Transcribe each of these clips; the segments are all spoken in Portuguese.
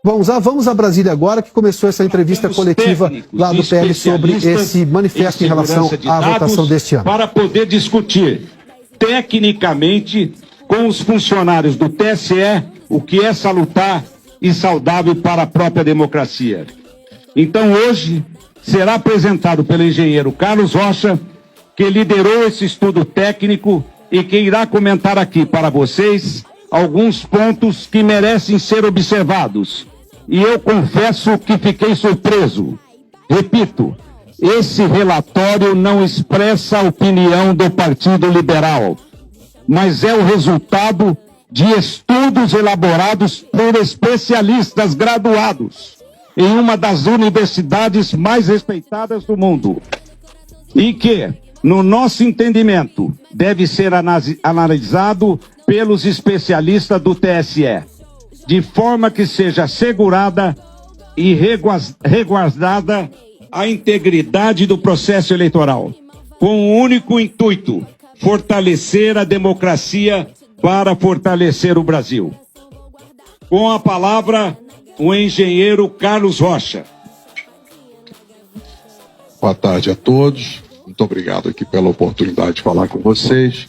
Vamos a Brasília agora, que começou essa entrevista coletiva lá do PL sobre esse manifesto em relação à votação deste ano. Para poder discutir tecnicamente com os funcionários do TSE o que é salutar e saudável para a própria democracia. Então hoje será apresentado pelo engenheiro Carlos Rocha, que liderou esse estudo técnico e que irá comentar aqui para vocês alguns pontos que merecem ser observados. E eu confesso que fiquei surpreso. Repito, esse relatório não expressa a opinião do Partido Liberal, mas é o resultado de estudos elaborados por especialistas graduados em uma das universidades mais respeitadas do mundo. E que, no nosso entendimento, deve ser analisado pelos especialistas do TSE, de forma que seja assegurada e resguardada a integridade do processo eleitoral, com o único intuito: fortalecer a democracia para fortalecer o Brasil. Com a palavra, o engenheiro Carlos Rocha. Boa tarde a todos. Muito obrigado aqui pela oportunidade de falar com vocês.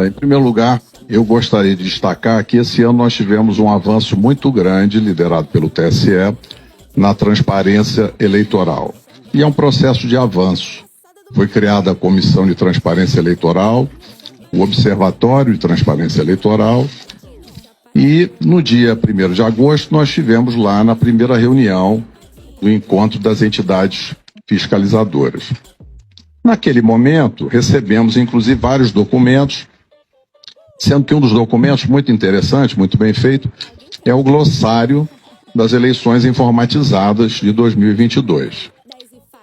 Em primeiro lugar, eu gostaria de destacar que esse ano nós tivemos um avanço muito grande, liderado pelo TSE, na transparência eleitoral. E é um processo de avanço. Foi criada a Comissão de Transparência Eleitoral, o Observatório de Transparência Eleitoral, e no dia 1º de agosto nós tivemos lá na primeira reunião do encontro das entidades fiscalizadoras. Naquele momento, recebemos inclusive vários documentos, sendo que um dos documentos muito interessante, muito bem feito, é o glossário das eleições informatizadas de 2022.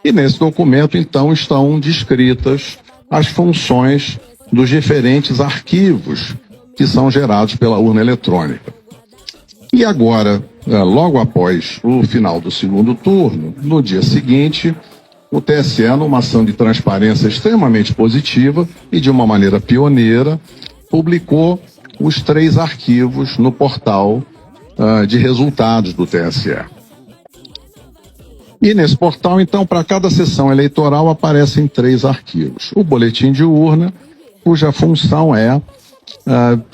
E nesse documento, então, estão descritas as funções dos diferentes arquivos que são gerados pela urna eletrônica. E agora, logo após o final do segundo turno, no dia seguinte, o TSE, numa ação de transparência extremamente positiva e de uma maneira pioneira, publicou os 3 arquivos no portal de resultados do TSE. E nesse portal, então, para cada sessão eleitoral aparecem 3 arquivos. O boletim de urna, cuja função é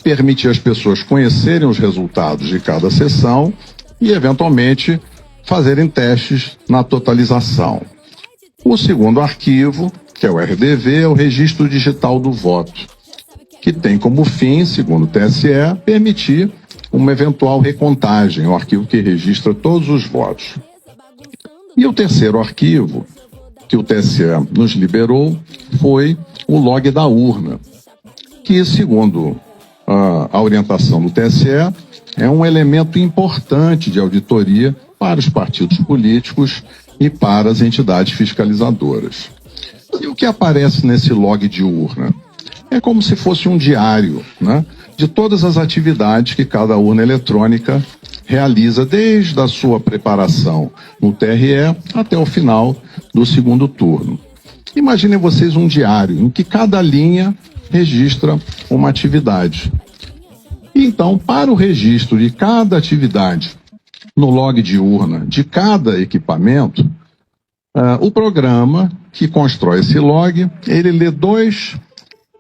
permitir às pessoas conhecerem os resultados de cada sessão e, eventualmente, fazerem testes na totalização. O segundo arquivo, que é o RDV, é o Registro Digital do Voto, que tem como fim, segundo o TSE, permitir uma eventual recontagem, o arquivo que registra todos os votos. E o terceiro arquivo que o TSE nos liberou foi o log da urna, que, segundo a orientação do TSE, é um elemento importante de auditoria para os partidos políticos e para as entidades fiscalizadoras. E o que aparece nesse log de urna? É como se fosse um diário, né, de todas as atividades que cada urna eletrônica realiza, desde a sua preparação no TRE até o final do segundo turno. Imaginem vocês um diário em que cada linha registra uma atividade. E então, para o registro de cada atividade no log de urna de cada equipamento, o programa que constrói esse log, ele lê 2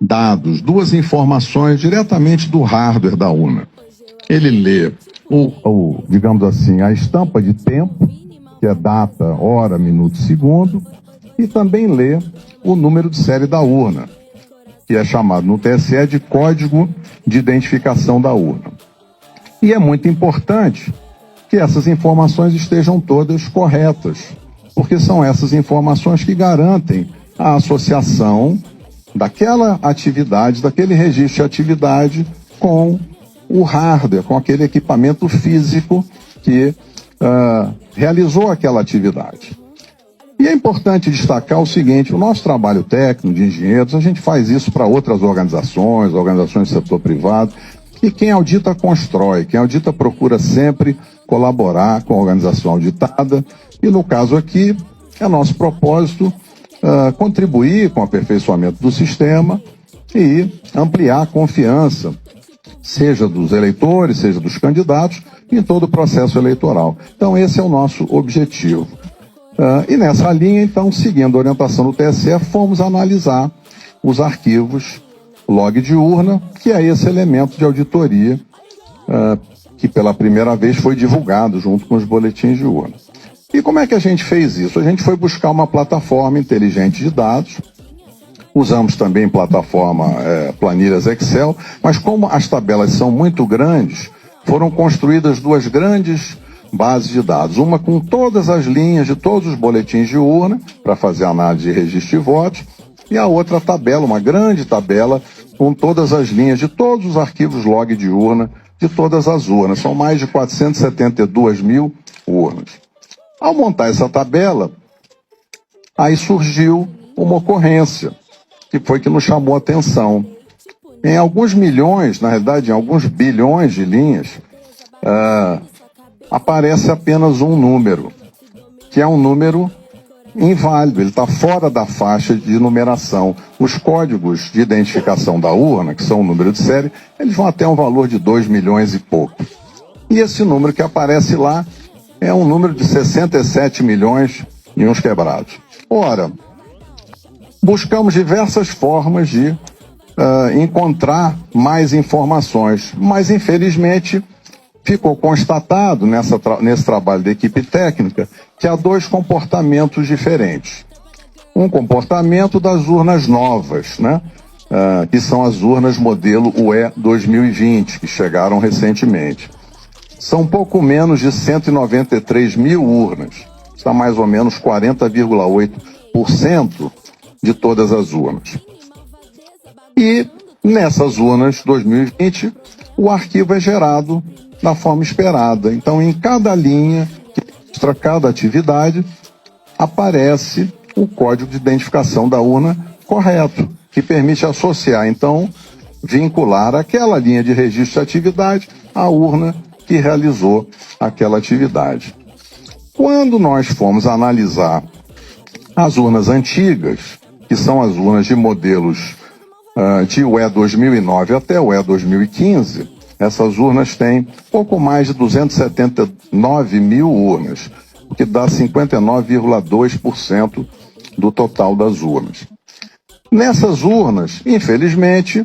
dados, 2 informações diretamente do hardware da urna. Ele lê, digamos assim, a estampa de tempo, que é data, hora, minuto, segundo, e também lê o número de série da urna, que é chamado no TSE de código de identificação da urna. E é muito importante que essas informações estejam todas corretas, porque são essas informações que garantem a associação daquela atividade, daquele registro de atividade com o hardware, com aquele equipamento físico que realizou aquela atividade. E é importante destacar o seguinte: o nosso trabalho técnico de engenheiros, a gente faz isso para outras organizações do setor privado, e quem audita constrói, quem audita procura sempre colaborar com a organização auditada, e no caso aqui, é nosso propósito contribuir com o aperfeiçoamento do sistema e ampliar a confiança, seja dos eleitores, seja dos candidatos, em todo o processo eleitoral. Então esse é o nosso objetivo. E nessa linha, então, seguindo a orientação do TSE, fomos analisar os arquivos log de urna, que é esse elemento de auditoria que pela primeira vez foi divulgado junto com os boletins de urna. E como é que a gente fez isso? A gente foi buscar uma plataforma inteligente de dados, usamos também plataforma planilhas Excel, mas como as tabelas são muito grandes, foram construídas duas grandes bases de dados, uma com todas as linhas de todos os boletins de urna, para fazer análise de registro de votos, e a outra tabela, uma grande tabela, com todas as linhas de todos os arquivos log de urna, de todas as urnas. São mais de 472 mil urnas. Ao montar essa tabela, aí surgiu uma ocorrência, que foi que nos chamou a atenção. Em alguns milhões, na realidade, em alguns bilhões de linhas, aparece apenas um número, que é um número inválido, ele está fora da faixa de numeração. Os códigos de identificação da urna, que são o número de série, eles vão até um valor de 2 milhões e pouco. E esse número que aparece lá é um número de 67 milhões e uns quebrados. Ora, buscamos diversas formas de encontrar mais informações, mas infelizmente ficou constatado nesse trabalho da equipe técnica que há dois comportamentos diferentes. Um comportamento das urnas novas, né? Que são as urnas modelo UE 2020, que chegaram recentemente. São pouco menos de 193 mil urnas, está mais ou menos 40,8% de todas as urnas. E nessas urnas 2020, o arquivo é gerado da forma esperada. Então, em cada linha que mostra cada atividade, aparece o código de identificação da urna correto, que permite associar, então, vincular aquela linha de registro de atividade à urna que realizou aquela atividade. Quando nós fomos analisar as urnas antigas, que são as urnas de modelos de UE 2009 até UE 2015, essas urnas têm pouco mais de 279 mil urnas, o que dá 59,2% do total das urnas. Nessas urnas, infelizmente,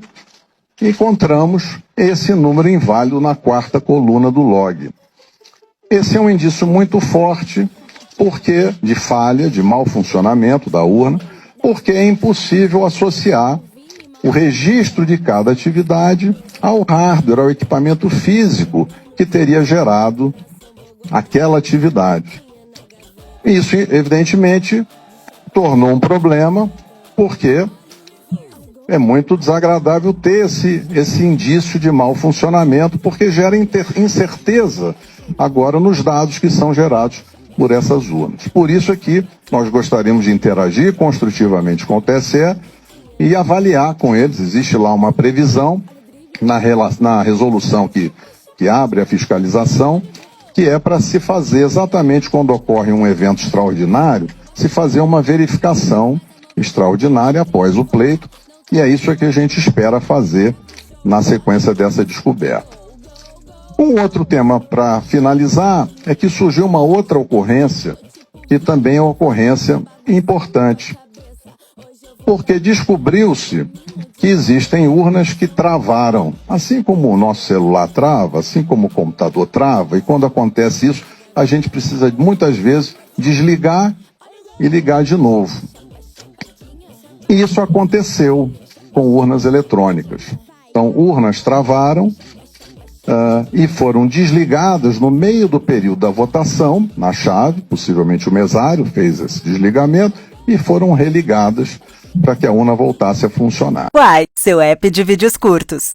encontramos esse número inválido na quarta coluna do log. Esse é um indício muito forte de falha, de mau funcionamento da urna, porque é impossível associar o registro de cada atividade ao hardware, ao equipamento físico que teria gerado aquela atividade. Isso, evidentemente, tornou um problema, porque é muito desagradável ter esse indício de mau funcionamento, porque gera incerteza agora nos dados que são gerados por essas urnas. Por isso aqui nós gostaríamos de interagir construtivamente com o TSE e avaliar com eles. Existe lá uma previsão na resolução que abre a fiscalização, que é para se fazer exatamente quando ocorre um evento extraordinário, se fazer uma verificação extraordinária após o pleito, e é isso que a gente espera fazer na sequência dessa descoberta. Um outro tema para finalizar é que surgiu uma outra ocorrência, que também é uma ocorrência importante, porque descobriu-se que existem urnas que travaram, assim como o nosso celular trava, assim como o computador trava, e quando acontece isso, a gente precisa muitas vezes desligar e ligar de novo. E isso aconteceu com urnas eletrônicas. Então, urnas travaram e foram desligadas no meio do período da votação, na chave, possivelmente o mesário fez esse desligamento, e foram religadas para que a urna voltasse a funcionar. Uai, seu app de vídeos curtos.